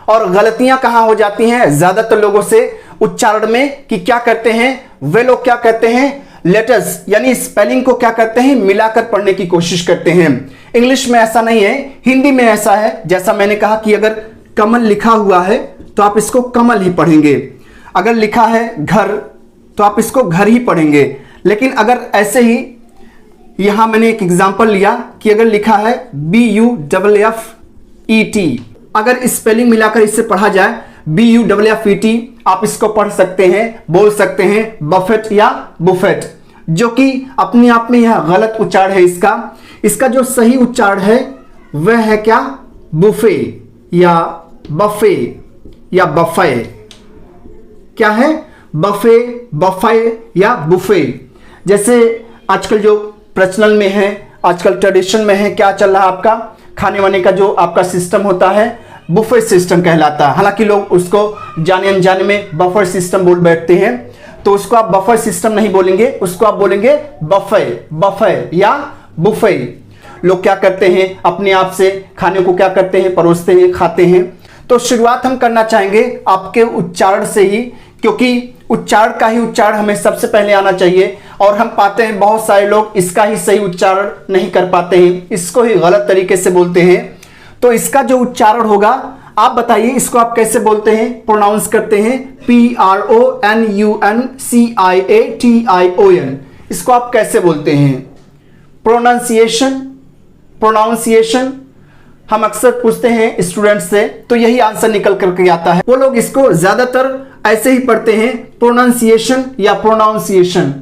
और गलतियां कहां हो जाती हैं ज्यादातर लोगों से उच्चारण में, कि क्या करते हैं वे लोग, क्या करते हैं लेटर्स यानी स्पेलिंग को क्या करते हैं मिलाकर पढ़ने की कोशिश करते हैं। इंग्लिश में ऐसा नहीं है, हिंदी में ऐसा है। जैसा मैंने कहा कि अगर कमल लिखा हुआ है तो आप इसको कमल ही पढ़ेंगे, अगर लिखा है घर तो आप इसको घर ही पढ़ेंगे। लेकिन अगर ऐसे ही यहां मैंने एक एग्जांपल लिया कि अगर लिखा है BUFFET, अगर स्पेलिंग मिलाकर इससे पढ़ा जाए BUFFET, आप इसको पढ़ सकते हैं, बोल सकते हैं बफेट या बुफेट, जो कि अपने आप में यह गलत उच्चारण है। इसका जो सही उच्चारण है वह है क्या, बुफे या बफे या बफे। क्या है, बफे, बफे या बुफे। जैसे आजकल जो प्रचलन में है, आजकल ट्रेडिशन में है, क्या चल रहा है आपका खाने वाने का जो आपका सिस्टम होता है बुफे सिस्टम कहलाता है। हालांकि लोग उसको जाने अनजाने में बफर सिस्टम बोल बैठते हैं, तो उसको आप बफर सिस्टम नहीं बोलेंगे, उसको आप बोलेंगे बफे, बफे या बुफे। लोग क्या करते हैं अपने आप से खाने को क्या करते हैं, परोसते हैं, खाते हैं। तो शुरुआत हम करना चाहेंगे आपके उच्चारण से ही, क्योंकि उच्चारण का ही उच्चारण हमें सबसे पहले आना चाहिए। और हम पाते हैं बहुत सारे लोग इसका ही सही उच्चारण नहीं कर पाते हैं, इसको ही गलत तरीके से बोलते हैं। तो इसका जो उच्चारण होगा, आप बताइए इसको आप कैसे बोलते हैं, प्रोनाउंस करते हैं PRONUNCIATION, इसको आप कैसे बोलते हैं, प्रोनाउंसिएशन। हम अक्सर पूछते हैं स्टूडेंट से, तो यही आंसर निकल करके आता है। वो लोग इसको ज्यादातर ऐसे ही पढ़ते हैं, प्रोनाउंसिएशन या प्रोनाउंसिएशन,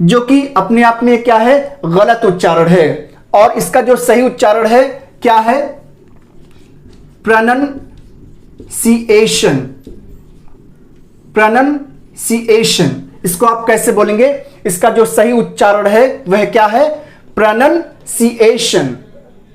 जो कि अपने आप में क्या है, गलत उच्चारण है। और इसका जो सही उच्चारण है क्या है, प्रोनाउंसिएशन। इसको आप कैसे बोलेंगे, इसका जो सही उच्चारण है वह क्या है,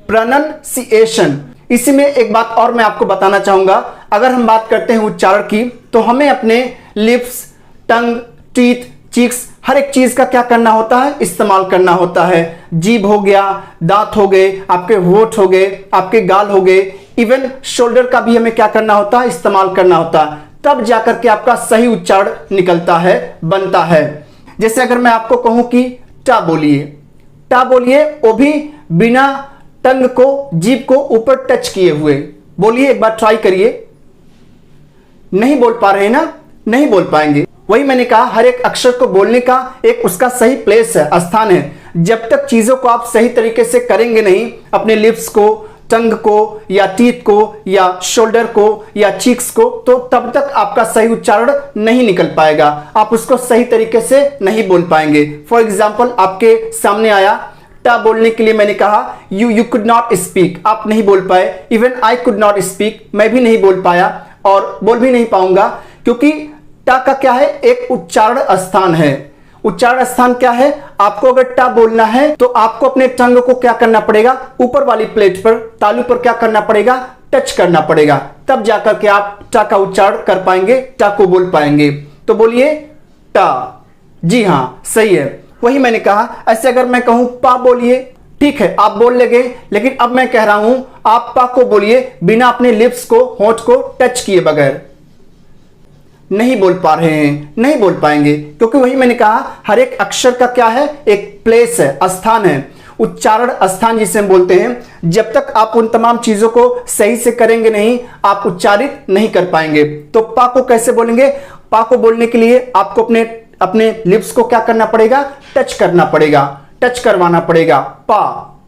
प्रोनाउंसिएशन। इसी में एक बात और मैं आपको बताना चाहूंगा, अगर हम बात करते हैं उच्चारण की, तो हमें अपने लिप्स, टंग, टीथ, चीक्स, हर एक चीज का क्या करना होता है, इस्तेमाल करना होता है। जीभ हो गया, दांत हो गए, आपके होठ हो गए, आपके गाल हो गए, इवन शोल्डर का भी हमें क्या करना होता है, इस्तेमाल करना होता है। तब जाकर के आपका सही उच्चारण निकलता है, बनता है। जैसे अगर मैं आपको कहूं कि टा बोलिए, टा बोलिए, वो भी बिना टंग को, जीभ को ऊपर टच किए हुए बोलिए। एक बार ट्राई करिए, नहीं बोल पा रहे हैं ना, नहीं बोल पाएंगे। वही मैंने कहा, हर एक अक्षर को बोलने का एक उसका सही प्लेस है, स्थान है। जब तक चीजों को आप सही तरीके से करेंगे नहीं, अपने लिप्स को, टंग को या टीथ को या शोल्डर को या चीक्स को, तो तब तक आपका सही उच्चारण नहीं निकल पाएगा, आप उसको सही तरीके से नहीं बोल पाएंगे। फॉर एग्जाम्पल, आपके सामने आया टा बोलने के लिए, मैंने कहा यू कुड नॉट स्पीक, आप नहीं बोल पाए। Even I could not speak, मैं भी नहीं बोल पाया और बोल भी नहीं पाऊंगा, क्योंकि टा का क्या है, एक उच्चारण स्थान है। उच्चारण स्थान क्या है, आपको अगर टा बोलना है तो आपको अपने टंग को क्या करना पड़ेगा, ऊपर वाली प्लेट पर, तालू पर क्या करना पड़ेगा, टच करना पड़ेगा। तब जाकर के आप टा का उच्चारण कर पाएंगे, टा को बोल पाएंगे। तो बोलिए टा। जी हां, सही है। वही मैंने कहा, ऐसे अगर मैं कहूं पा बोलिए, ठीक है आप बोल लेंगे, लेकिन अब मैं कह रहा हूं आप पा को बोलिए बिना अपने लिप्स को, होंठ को टच किए बगैर। नहीं बोल पा रहे हैं, नहीं बोल पाएंगे, क्योंकि वही मैंने कहा, हर एक अक्षर का क्या है, एक प्लेस है, स्थान है, उच्चारण स्थान जिसे हम बोलते हैं। जब तक आप उन तमाम चीजों को सही से करेंगे नहीं, आप उच्चारित नहीं कर पाएंगे। तो पा को कैसे बोलेंगे, पा को बोलने के लिए आपको अपने लिप्स को क्या करना पड़ेगा, टच करना पड़ेगा, टच करवाना पड़ेगा, पा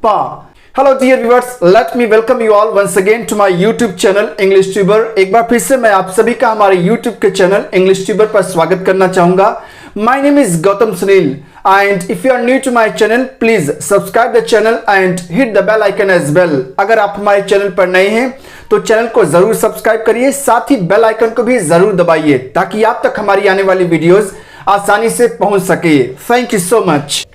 पा। Hello dear viewers, let me welcome you all once again to my YouTube channel English Tuber. एक बार फिर से मैं आप सभी का हमारे यूट्यूब के चैनल इंग्लिश ट्यूबर पर स्वागत करना चाहूंगा। My name is Gautam Sunil and if you are new to my channel please subscribe the channel and hit the bell icon as well। अगर आप हमारे चैनल पर नए हैं तो चैनल को जरूर सब्सक्राइब करिए, साथ ही बेल आइकन को भी जरूर दबाइए ताकि आप तक हमारी आने वाली वीडियोस आसानी से पहुंच सके। Thank you so much.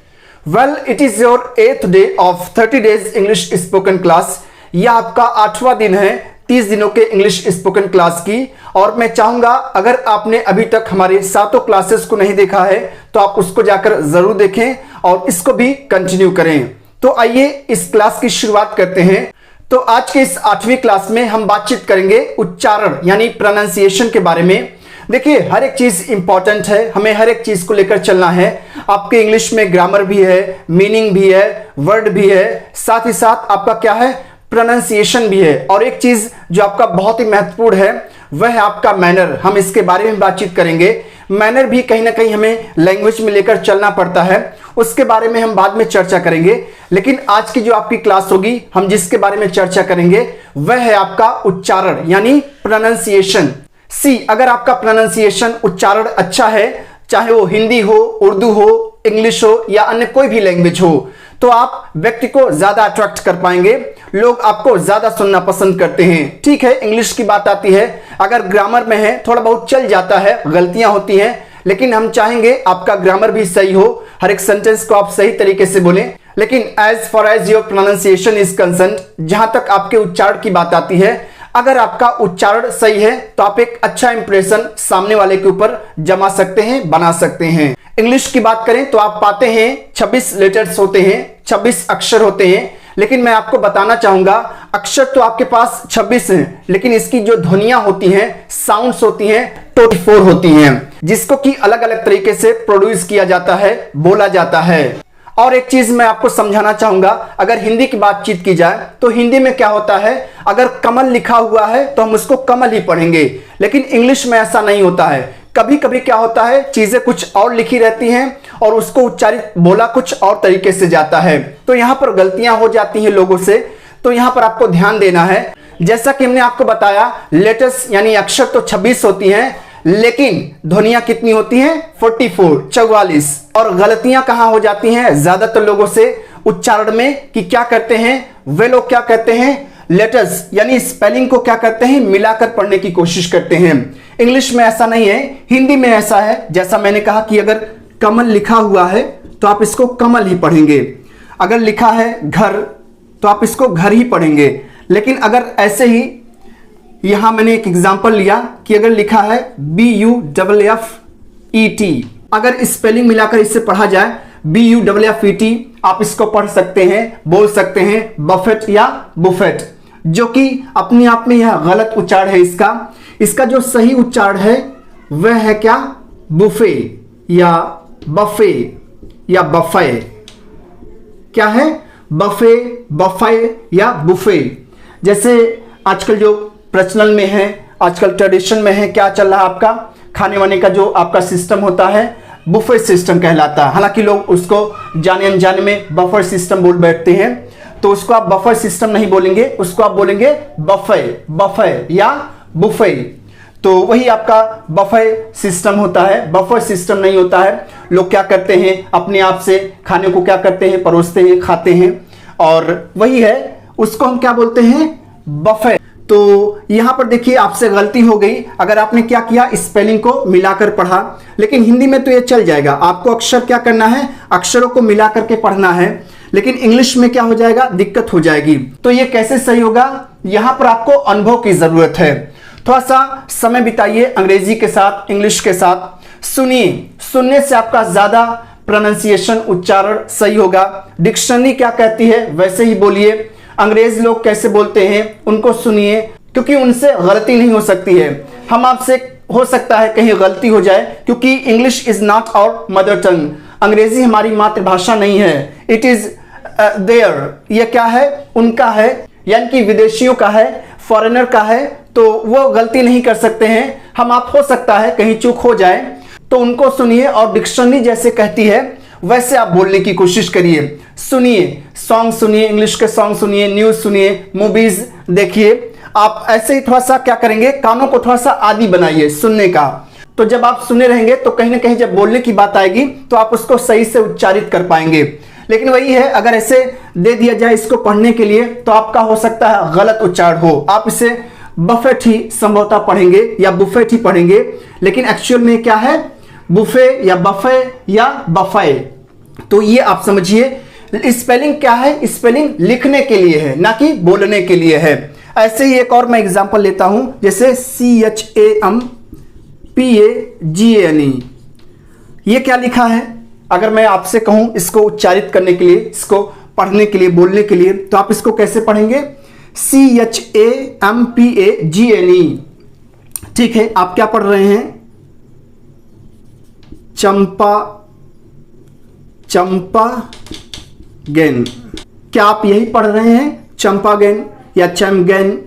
Well, it is your 8th day of 30 days English spoken class. यह आपका 8वां दिन है 30 दिनों के इंग्लिश स्पोकन क्लास की। और मैं चाहूंगा अगर आपने अभी तक हमारे 7 क्लासेस को नहीं देखा है तो आप उसको जाकर जरूर देखें और इसको भी कंटिन्यू करें। तो आइए इस क्लास की शुरुआत करते हैं। तो आज के इस 8वीं क्लास में हम बातचीत करेंगे उच्चारण यानी प्रोनाउंसिएशन के बारे में। देखिए, हर एक चीज इंपॉर्टेंट है, हमें हर एक चीज को लेकर चलना है। आपके इंग्लिश में ग्रामर भी है, मीनिंग भी है, वर्ड भी है, साथ ही साथ आपका क्या है, प्रोनाउंसिएशन भी है। और एक चीज जो आपका बहुत ही महत्वपूर्ण है वह है आपका मैनर। हम इसके बारे में बातचीत करेंगे। मैनर भी कहीं ना कहीं हमें लैंग्वेज में लेकर चलना पड़ता है, उसके बारे में हम बाद में चर्चा करेंगे। लेकिन आज की जो आपकी क्लास होगी, हम जिसके बारे में चर्चा करेंगे वह है आपका उच्चारण यानी प्रोनाउंसिएशन। सी, अगर आपका प्रोनाउंसिएशन उच्चारण अच्छा है, चाहे वो हिंदी हो, उर्दू हो, इंग्लिश हो या अन्य कोई भी लैंग्वेज हो, तो आप व्यक्ति को ज्यादा अट्रैक्ट कर पाएंगे। लोग आपको ज्यादा सुनना पसंद करते हैं। ठीक है, इंग्लिश की बात आती है, अगर ग्रामर में है थोड़ा बहुत चल जाता है, गलतियां होती हैं, लेकिन हम चाहेंगे आपका ग्रामर भी सही हो, हर एक सेंटेंस को आप सही तरीके से बोलें। लेकिन as far as your pronunciation is concerned, जहां तक आपके उच्चारण की बात आती है, अगर आपका उच्चारण सही है तो आप एक अच्छा इंप्रेशन सामने वाले के ऊपर जमा सकते हैं, बना सकते हैं। इंग्लिश की बात करें तो आप पाते हैं 26 लेटर्स होते हैं, 26 अक्षर होते हैं। लेकिन मैं आपको बताना चाहूंगा, अक्षर तो आपके पास 26 हैं, लेकिन इसकी जो ध्वनियां होती हैं, साउंड्स होती हैं, 24 होती हैं, जिसको कि अलग अलग तरीके से प्रोड्यूस किया जाता है, बोला जाता है। और एक चीज मैं आपको समझाना चाहूंगा, अगर हिंदी की बातचीत की जाए तो हिंदी में क्या होता है, अगर कमल लिखा हुआ है तो हम उसको कमल ही पढ़ेंगे। लेकिन इंग्लिश में ऐसा नहीं होता है। कभी कभी क्या होता है, चीजें कुछ और लिखी रहती हैं और उसको उच्चारित बोला कुछ और तरीके से जाता है, तो यहां पर गलतियां हो जाती हैं लोगों से। तो यहां पर आपको ध्यान देना है। जैसा कि हमने आपको बताया, लेटर्स यानी अक्षर तो 26 होती हैं, लेकिन ध्वनियां कितनी होती हैं, 44। और गलतियां कहां हो जाती हैं ज्यादातर लोगों से, उच्चारण में, कि क्या करते हैं वे लोग, क्या करते हैं, लेटर्स यानी स्पेलिंग को क्या करते हैं, मिलाकर पढ़ने की कोशिश करते हैं। इंग्लिश में ऐसा नहीं है, हिंदी में ऐसा है। जैसा मैंने कहा कि अगर कमल लिखा हुआ है तो आप इसको कमल ही पढ़ेंगे, अगर लिखा है घर तो आप इसको घर ही पढ़ेंगे। लेकिन अगर ऐसे ही, यहां मैंने एक एग्जांपल लिया कि अगर लिखा है BUFFET, अगर स्पेलिंग मिलाकर इससे पढ़ा जाए BUFFET, आप इसको पढ़ सकते हैं, बोल सकते हैं बफेट या बुफेट, जो कि अपने आप में यह गलत उच्चारण है। इसका जो सही उच्चारण है वह है क्या, बुफे या बफे या बफे। क्या है, बफे, बफे या बुफे। जैसे आजकल जो प्रचलन में है, आजकल ट्रेडिशन में है, क्या चल रहा है आपका खाने वाने का जो आपका सिस्टम होता है, बुफे सिस्टम कहलाता है। हालांकि लोग उसको जाने अनजाने में बफर सिस्टम बोल बैठते हैं, तो उसको आप बफर सिस्टम नहीं बोलेंगे, उसको आप बोलेंगे बफे, बफे या बुफे। तो वही आपका बफे सिस्टम होता है, बफर सिस्टम नहीं होता है। लोग क्या करते हैं, अपने आप से खाने को क्या करते हैं, परोसते हैं, खाते हैं, और वही है, उसको हम क्या बोलते हैं, बफे। तो यहां पर देखिए आपसे गलती हो गई, अगर आपने क्या किया, स्पेलिंग को मिलाकर पढ़ा। लेकिन हिंदी में तो ये चल जाएगा, आपको अक्षर क्या करना है, अक्षरों को मिला करके पढ़ना है। लेकिन इंग्लिश में क्या हो जाएगा, दिक्कत हो जाएगी। तो ये कैसे सही होगा, यहां पर आपको अनुभव की जरूरत है। थोड़ा सा समय बिताइए अंग्रेजी के साथ, इंग्लिश के साथ, सुनिए, सुनने से आपका ज्यादा प्रोनाउंसिएशन, उच्चारण सही होगा। डिक्शनरी क्या कहती है वैसे ही बोलिए। अंग्रेज लोग कैसे बोलते हैं उनको सुनिए, क्योंकि उनसे गलती नहीं हो सकती है। हम आपसे हो सकता है कहीं गलती हो जाए, क्योंकि English is not our mother tongue, अंग्रेजी हमारी मातृभाषा नहीं है। इट इज देयर, ये क्या है, उनका है, यानी कि विदेशियों का है, फॉरेनर का है, तो वो गलती नहीं कर सकते हैं। हम आप हो सकता है कहीं चूक हो जाए, तो उनको सुनिए और डिक्शनरी जैसे कहती है वैसे आप बोलने की कोशिश करिए। सुनिए, सॉन्ग सुनिए, इंग्लिश के सॉन्ग सुनिए, न्यूज सुनिए, मूवीज देखिए। आप ऐसे ही थोड़ा सा क्या करेंगे, कानों को थोड़ा सा आदी बनाइए सुनने का। तो जब आप सुने रहेंगे तो कहीं ना कहीं जब बोलने की बात आएगी तो आप उसको सही से उच्चारित कर पाएंगे। लेकिन वही है, अगर ऐसे दे दिया जाए इसको पढ़ने के लिए तो आपका हो सकता है गलत उच्चारण हो, आप इसे बफेट ही संभवतः पढ़ेंगे या बुफेट ही पढ़ेंगे। लेकिन एक्चुअल में क्या है, बुफे या बफे या बफे। तो ये आप समझिए, स्पेलिंग क्या है, स्पेलिंग लिखने के लिए है, ना कि बोलने के लिए है। ऐसे ही एक और मैं एग्जांपल लेता हूं, जैसे CHAMPAGANE, ये क्या लिखा है। अगर मैं आपसे कहूं इसको उच्चारित करने के लिए, इसको पढ़ने के लिए, बोलने के लिए, तो आप इसको कैसे पढ़ेंगे, CHAMPAGNE। ठीक है, आप क्या पढ़ रहे हैं? चंपागेन। क्या आप यही पढ़ रहे हैं, चंपागेन या चैमगेन?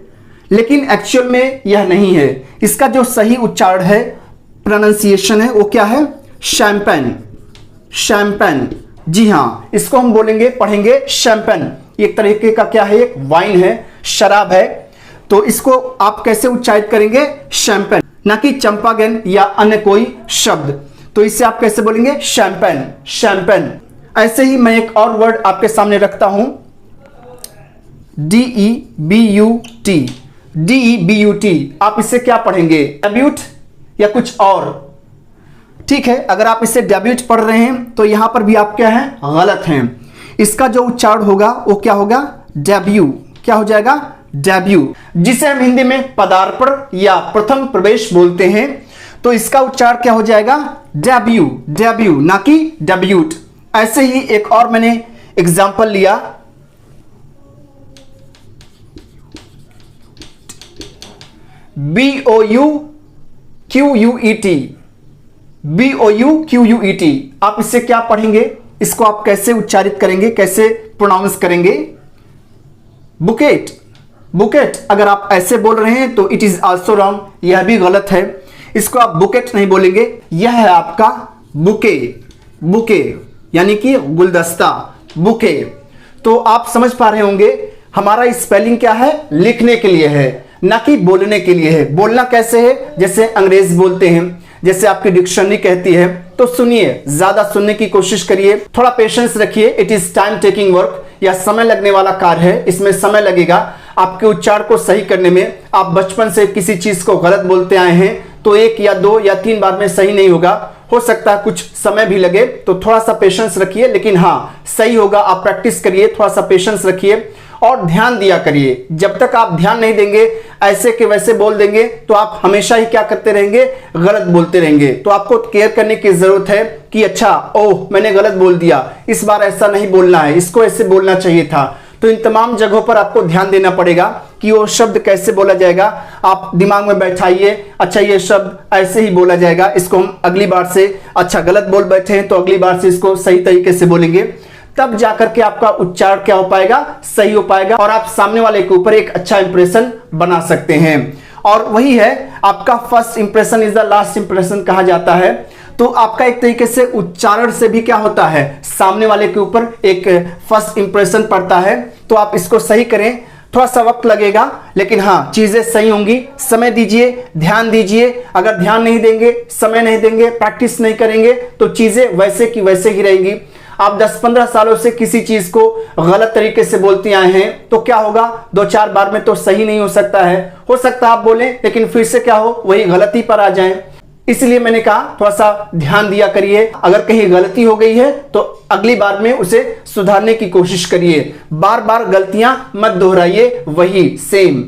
लेकिन एक्चुअल में यह नहीं है। इसका जो सही उच्चारण है, प्रोनाउंसिएशन है, वो क्या है? शैंपेन। शैंपेन, जी हाँ, इसको हम बोलेंगे, पढ़ेंगे शैंपेन। एक तरीके का क्या है? एक वाइन है, शराब है। तो इसको आप कैसे उच्चारित करेंगे? शैंपेन, ना कि चंपागेन या अन्य कोई शब्द। तो इसे आप कैसे बोलेंगे? Champagne, champagne. ऐसे ही मैं एक और वर्ड आपके सामने रखता हूं, DEBUT। DEBUT, आप इसे क्या पढ़ेंगे? डेब्यूट या कुछ और? ठीक है, अगर आप इसे डेब्यूट पढ़ रहे हैं तो यहां पर भी आप क्या है? गलत हैं। इसका जो उच्चारण होगा वो क्या होगा? डेब्यू। क्या हो जाएगा? डेब्यू, जिसे हम हिंदी में पदार्पण या प्रथम प्रवेश बोलते हैं। तो इसका उच्चारण क्या हो जाएगा? डेब्यू, डेब्यू, ना कि डेब्यूट। ऐसे ही एक और मैंने एग्जाम्पल लिया, BOUQUET। BOUQUET, आप इससे क्या पढ़ेंगे? इसको आप कैसे उच्चारित करेंगे, कैसे प्रोनाउंस करेंगे? बुकेट। बुकेट अगर आप ऐसे बोल रहे हैं तो इट इज आल्सो रॉन्ग, यह भी गलत है। इसको आप बुकेट नहीं बोलेंगे, यह है आपका बुके। बुके यानी कि गुलदस्ता, बुके। तो आप समझ पा रहे होंगे, हमारा स्पेलिंग क्या है? लिखने के लिए है, ना कि बोलने के लिए है। बोलना कैसे है? जैसे अंग्रेज बोलते हैं, जैसे आपकी डिक्शनरी कहती है। तो सुनिए, ज्यादा सुनने की कोशिश करिए, थोड़ा पेशेंस रखिए। It is time taking work, या समय लगने वाला कार्य है। इसमें समय लगेगा आपके उच्चारण को सही करने में। आप बचपन से किसी चीज को गलत बोलते आए हैं तो 1 या 2 या 3 बार में सही नहीं होगा, हो सकता है कुछ समय भी लगे। तो थोड़ा सा पेशेंस रखिए, लेकिन हाँ, सही होगा। आप प्रैक्टिस करिए, थोड़ा सा पेशेंस रखिए और ध्यान दिया करिए। जब तक आप ध्यान नहीं देंगे, ऐसे के वैसे बोल देंगे, तो आप हमेशा ही क्या करते रहेंगे? गलत बोलते रहेंगे। तो आपको केयर करने की जरूरत है कि अच्छा, ओह मैंने गलत बोल दिया, इस बार ऐसा नहीं बोलना है, इसको ऐसे बोलना चाहिए था। तो इन तमाम जगहों पर आपको ध्यान देना पड़ेगा कि वो शब्द कैसे बोला जाएगा। आप दिमाग में बैठाइए, अच्छा ये शब्द ऐसे ही बोला जाएगा, इसको हम अगली बार से, अच्छा गलत बोल बैठे हैं तो अगली बार से इसको सही तरीके से बोलेंगे। तब जाकर के आपका उच्चारण क्या हो पाएगा? सही हो पाएगा, और आप सामने वाले के ऊपर एक अच्छा इंप्रेशन बना सकते हैं। और वही है आपका first impression is the last impression कहा जाता है। तो आपका एक तरीके से उच्चारण से भी क्या होता है? सामने वाले के ऊपर एक फर्स्ट इंप्रेशन पड़ता है। तो आप इसको सही करें, थोड़ा सा वक्त लगेगा, लेकिन हाँ, चीजें सही होंगी। समय दीजिए, ध्यान दीजिए। अगर ध्यान नहीं देंगे, समय नहीं देंगे, प्रैक्टिस नहीं करेंगे, तो चीजें वैसे की वैसे ही रहेंगी। आप 10-15 सालों से किसी चीज को गलत तरीके से बोलते आए हैं, तो क्या होगा? 2-4 बार में तो सही नहीं हो सकता है। हो सकता है आप बोलें, लेकिन फिर से क्या हो? वही गलती पर आ जाएं। इसलिए मैंने कहा थोड़ा सा ध्यान दिया करिए। अगर कहीं गलती हो गई है तो अगली बार में उसे सुधारने की कोशिश करिए। बार बार गलतियां मत दोहराइए, वही सेम।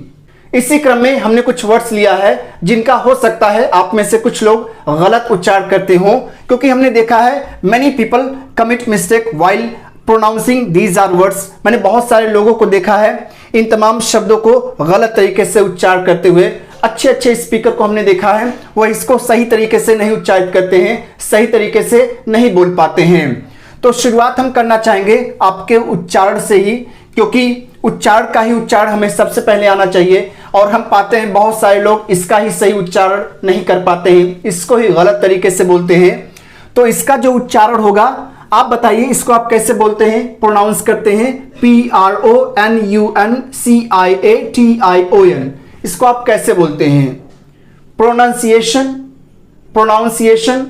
इसी क्रम में हमने कुछ वर्ड्स लिया है जिनका हो सकता है आप में से कुछ लोग गलत उच्चारण करते हो, क्योंकि हमने देखा है many people commit mistake while pronouncing these are words. मैंने बहुत सारे लोगों को देखा है इन तमाम शब्दों को गलत तरीके से उच्चारण करते हुए। अच्छे अच्छे स्पीकर को हमने देखा है वो इसको सही तरीके से नहीं उच्चारित करते हैं, सही तरीके से नहीं बोल पाते हैं। तो शुरुआत हम करना चाहेंगे आपके उच्चारण से ही, क्योंकि उच्चारण का ही उच्चारण हमें सबसे पहले आना चाहिए। और हम पाते हैं बहुत सारे लोग इसका ही सही उच्चारण नहीं कर पाते हैं, इसको ही गलत तरीके से बोलते हैं। तो इसका जो उच्चारण होगा, आप बताइए इसको आप कैसे बोलते हैं, प्रोनाउंस करते हैं? PRONUNCIATION। इसको आप कैसे बोलते हैं? Pronunciation, pronunciation.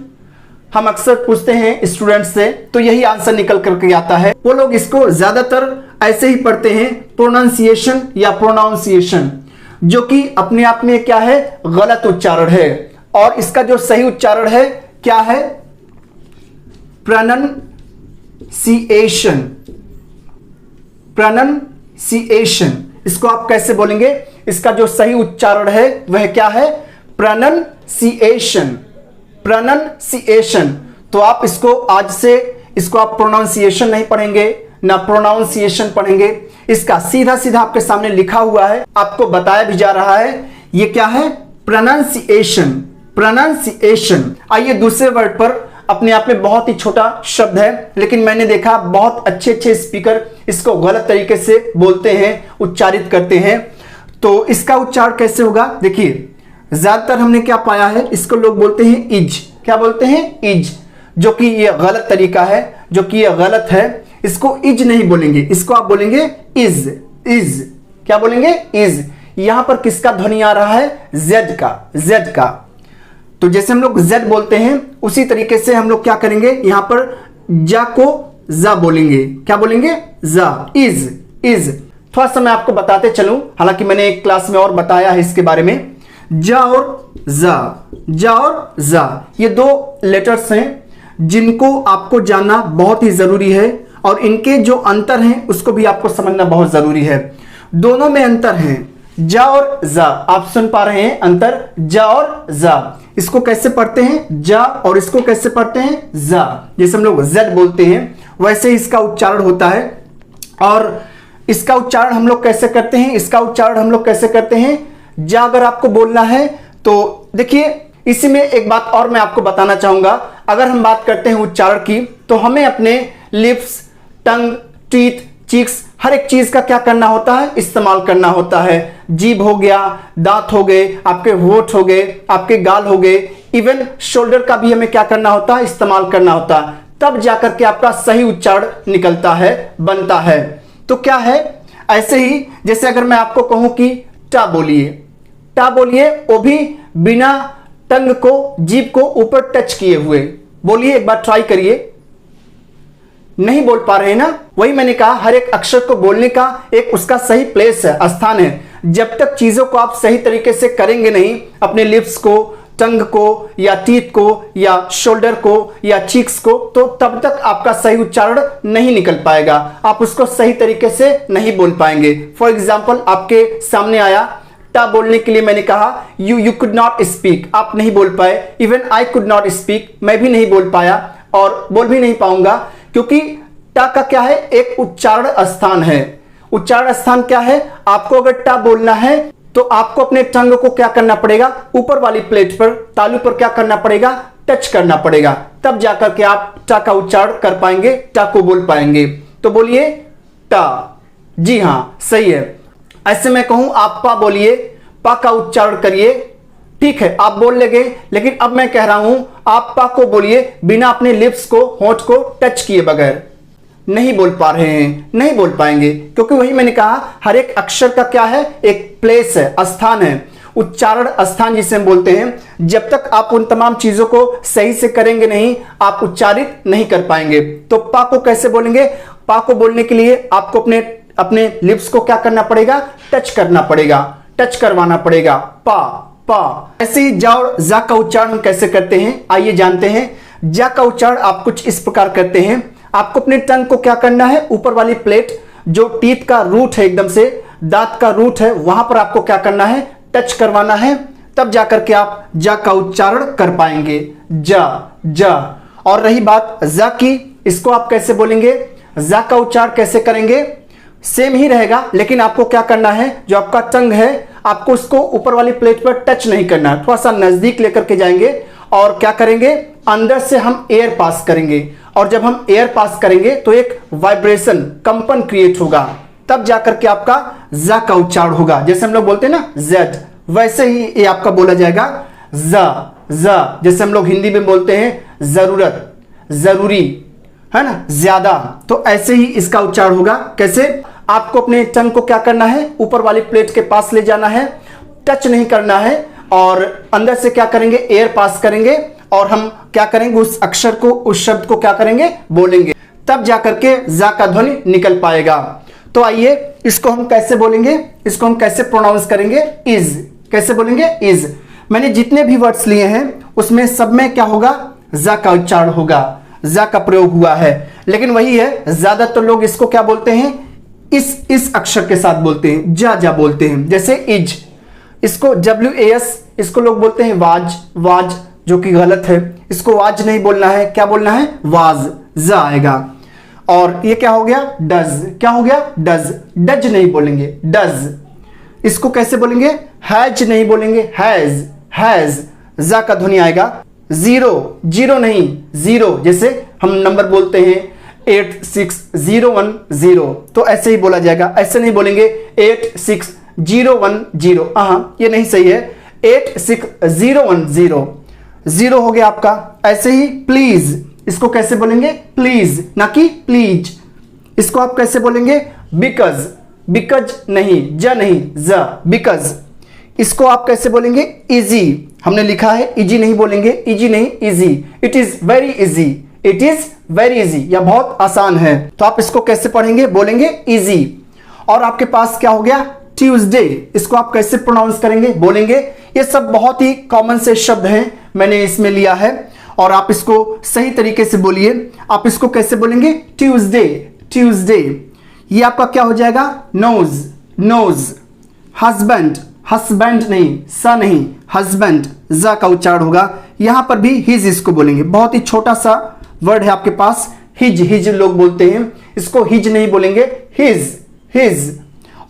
हम अक्सर पूछते हैं स्टूडेंट से, तो यही आंसर निकल करके आता है। वो लोग इसको ज्यादातर ऐसे ही पढ़ते हैं, प्रोनाउंसिएशन या प्रोनाउंसिएशन, जो कि अपने आप में क्या है? गलत उच्चारण है। और इसका जो सही उच्चारण है क्या है? Pronunciation, pronunciation. इसको आप कैसे बोलेंगे? इसका जो सही उच्चारण है वह क्या है? Pronunciation, pronunciation. तो आप इसको आज से इसको आप प्रोनाउंसिएशन नहीं पढ़ेंगे, ना प्रोनाउंसिएशन पढ़ेंगे, इसका सीधा सीधा आपके सामने लिखा हुआ है, आपको बताया भी जा रहा है। ये क्या है? प्रोनाउंसिएशन। प्रोनाउंसिएशन। आइए दूसरे वर्ड पर, अपने आप में बहुत ही छोटा शब्द है, लेकिन मैंने देखा बहुत अच्छे अच्छे स्पीकर इसको गलत तरीके से बोलते हैं, उच्चारित करते हैं। तो इसका उच्चारण कैसे होगा? देखिए, ज्यादातर हमने क्या पाया है, इसको लोग बोलते हैं इज। क्या बोलते हैं? इज, जो कि ये गलत तरीका है, जो कि ये गलत है। इसको इज नहीं बोलेंगे, इसको आप बोलेंगे इज। इज क्या बोलेंगे? इज। यहां पर किसका ध्वनि आ रहा है? जेड का। जेड का। तो जैसे हम लोग जेड बोलते हैं उसी तरीके से हम लोग क्या करेंगे, यहां पर जा को जा बोलेंगे। क्या बोलेंगे? जा। इज। इज। थोड़ा सा मैं आपको बताते चलूं, हालांकि मैंने एक क्लास में और बताया है इसके बारे में। जा और जा, जा और जा, ये दो लेटर्स हैं जिनको आपको जानना बहुत ही जरूरी है, और इनके जो अंतर हैं उसको भी आपको समझना बहुत जरूरी है। दोनों में अंतर है, जा और जा। आप सुन पा रहे हैं अंतर, जा और जा। इसको कैसे पढ़ते हैं? जा, और इसको कैसे पढ़ते हैं? जा। जैसे हम लोग जेड बोलते हैं वैसे ही इसका उच्चारण होता है। और इसका उच्चारण हम लोग कैसे करते हैं? इसका उच्चारण हम लोग कैसे करते हैं? जा अगर आपको बोलना है तो देखिए, इसी में एक बात और मैं आपको बताना चाहूंगा। अगर हम बात करते हैं उच्चारण की, तो हमें अपने लिप्स, टंग, टीथ, चीक्स, हर एक चीज का क्या करना होता है? इस्तेमाल करना होता है। जीभ हो गया, दांत हो गए, आपके होठ हो गए, आपके गाल हो गए, इवन शोल्डर का भी हमें क्या करना होता है? इस्तेमाल करना होता है। तब जाकर के आपका सही उच्चारण निकलता है, बनता है। तो क्या है? ऐसे ही जैसे अगर मैं आपको कहूं कि टा बोलिए, टा बोलिए, वो भी बिना टंग को, जीभ को ऊपर टच किए हुए बोलिए। एक बार ट्राई करिए। नहीं बोल पा रहे ना? वही मैंने कहा, हर एक अक्षर को बोलने का एक उसका सही प्लेस है, स्थान है। जब तक चीजों को आप सही तरीके से करेंगे नहीं, अपने लिप्स को, टंग को, या टीथ को, या शोल्डर को, या चीक्स को, तो तब तक आपका सही उच्चारण नहीं निकल पाएगा। आप उसको सही तरीके से नहीं बोल पाएंगे। फॉर एग्जाम्पल, आपके सामने आया टा बोलने के लिए, मैंने कहा यू कुड नॉट स्पीक, आप नहीं बोल पाए। Even I could not speak, मैं भी नहीं बोल पाया और बोल भी नहीं पाऊंगा, क्योंकि टा का क्या है? एक उच्चारण स्थान है। उच्चारण स्थान क्या है? आपको अगर टा बोलना है तो आपको अपने टंग को क्या करना पड़ेगा? ऊपर वाली प्लेट पर, तालू पर क्या करना पड़ेगा? टच करना पड़ेगा। तब जाकर के आप टा का उच्चारण कर पाएंगे, टा को बोल पाएंगे। तो बोलिए टा। जी हां, सही है। ऐसे मैं कहूं आप पा बोलिए, पा का उच्चारण करिए, ठीक है, आप बोल लेंगे। लेकिन अब मैं कह रहा हूं आप पा को बोलिए बिना अपने लिप्स को, होंठ को टच किए बगैर। नहीं बोल पा रहे हैं, नहीं बोल पाएंगे, क्योंकि वही मैंने कहा, हर एक अक्षर का क्या है? एक प्लेस है, स्थान है, उच्चारण स्थान जिसे हम बोलते हैं। जब तक आप उन तमाम चीजों को सही से करेंगे नहीं, आप उच्चारित नहीं कर पाएंगे। तो पा को कैसे बोलेंगे? पा को बोलने के लिए आपको अपने लिप्स को क्या करना पड़ेगा? टच करना पड़ेगा, टच करवाना पड़ेगा। पा, पा। ऐसे ही जा और जा का उच्चारण हम कैसे करते हैं, आइए जानते हैं। जा का उच्चारण आप कुछ इस प्रकार करते हैं। आपको अपने टंग को क्या करना है? ऊपर वाली प्लेट, जो टीथ का रूट है, एकदम से दांत का रूट है, वहां पर आपको क्या करना है? टच करवाना है। तब जाकर के आप जा का उच्चारण कर पाएंगे। जा, जा। और रही बात जा की, इसको आप कैसे बोलेंगे? जा का उच्चारण कैसे करेंगे? सेम ही रहेगा, लेकिन आपको क्या करना है? जो आपका टंग है, आपको उसको ऊपर वाली प्लेट पर टच नहीं करना है, थोड़ा सा नजदीक लेकर के जाएंगे और क्या करेंगे? अंदर से हम एयर पास करेंगे, और जब हम एयर पास करेंगे तो एक वाइब्रेशन, कंपन क्रिएट होगा। तब जाकर के आपका जा का उच्चारण होगा। जैसे हम लोग बोलते हैं ना जेड, वैसे ही ये आपका बोला जाएगा जा, जा। जैसे हम लोग हिंदी में बोलते हैं जरूरत, जरूरी, है ना, ज्यादा, तो ऐसे ही इसका उच्चारण होगा। कैसे? आपको अपने टंग को क्या करना है? ऊपर वाली प्लेट के पास ले जाना है, टच नहीं करना है, और अंदर से क्या करेंगे? एयर पास करेंगे, और हम क्या करेंगे? उस अक्षर को, उस शब्द को क्या करेंगे? बोलेंगे। तब जाकर के जा का ध्वनि निकल पाएगा। तो आइए, इसको हम कैसे बोलेंगे? इसको हम कैसे प्रोनाउंस करेंगे? इज। कैसे बोलेंगे? इज। मैंने जितने भी वर्ड्स लिए हैं उसमें सब में क्या होगा? जा का उच्चारण होगा, जा का प्रयोग हुआ है। लेकिन वही है, ज्यादातर लोग इसको क्या बोलते हैं? इस अक्षर के साथ बोलते हैं, जा जा बोलते हैं। जैसे इज, इसको WAS, इसको लोग बोलते हैं वाज, वाज, जो कि गलत है। इसको वाज नहीं बोलना है, क्या बोलना है? वाज, जा आएगा। और ये क्या हो गया, डज। क्या हो गया, डज। डज नहीं बोलेंगे, डज। इसको कैसे बोलेंगे, हैज नहीं बोलेंगे, हैज। हैज, जा का ध्वनि आएगा। जीरो, जीरो नहीं, जीरो। जैसे हम नंबर बोलते हैं 86010, तो ऐसे ही बोला जाएगा, ऐसे नहीं बोलेंगे 86010। ये नहीं सही है, 86010। जीरो हो गया आपका। ऐसे ही प्लीज, इसको कैसे बोलेंगे, प्लीज ना कि प्लीज। इसको आप कैसे बोलेंगे, बिकॉज। बिकॉज नहीं, ज नहीं, ज, बिकॉज। इसको आप कैसे बोलेंगे, इजी। हमने लिखा है इजी नहीं बोलेंगे, इजी नहीं, easy. It is very easy, it is very easy, या बहुत आसान है। तो आप इसको कैसे पढ़ेंगे, बोलेंगे इजी। और आपके पास क्या हो गया, ट्यूसडे। इसको आप कैसे प्रोनाउंस करेंगे, बोलेंगे। ये सब बहुत ही कॉमन से शब्द हैं, मैंने इसमें लिया है, और आप इसको सही तरीके से बोलिए। आप इसको कैसे बोलेंगे, ट्यूसडे, ट्यूसडे। ये आपका क्या हो जाएगा, नोज, नोज। हस्बैंड, हस्बैंड नहीं, सा नहीं, हस्बैंड, जा का उच्चारण होगा। यहां पर भी हिज इसको बोलेंगे। बहुत ही छोटा सा वर्ड है आपके पास, हिज। हिज लोग बोलते हैं, इसको हिज नहीं बोलेंगे, हिज, हिज।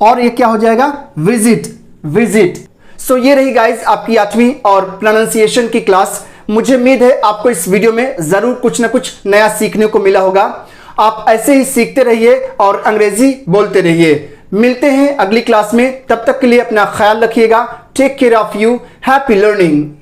और ये क्या हो जाएगा, विजिट, विजिट। सो ये रही गाइज आपकी 8वीं और प्रोनाउंसिएशन की क्लास। मुझे उम्मीद है आपको इस वीडियो में जरूर कुछ ना कुछ नया सीखने को मिला होगा। आप ऐसे ही सीखते रहिए और अंग्रेजी बोलते रहिए। मिलते हैं अगली क्लास में, तब तक के लिए अपना ख्याल रखिएगा। Take care of you, happy learning.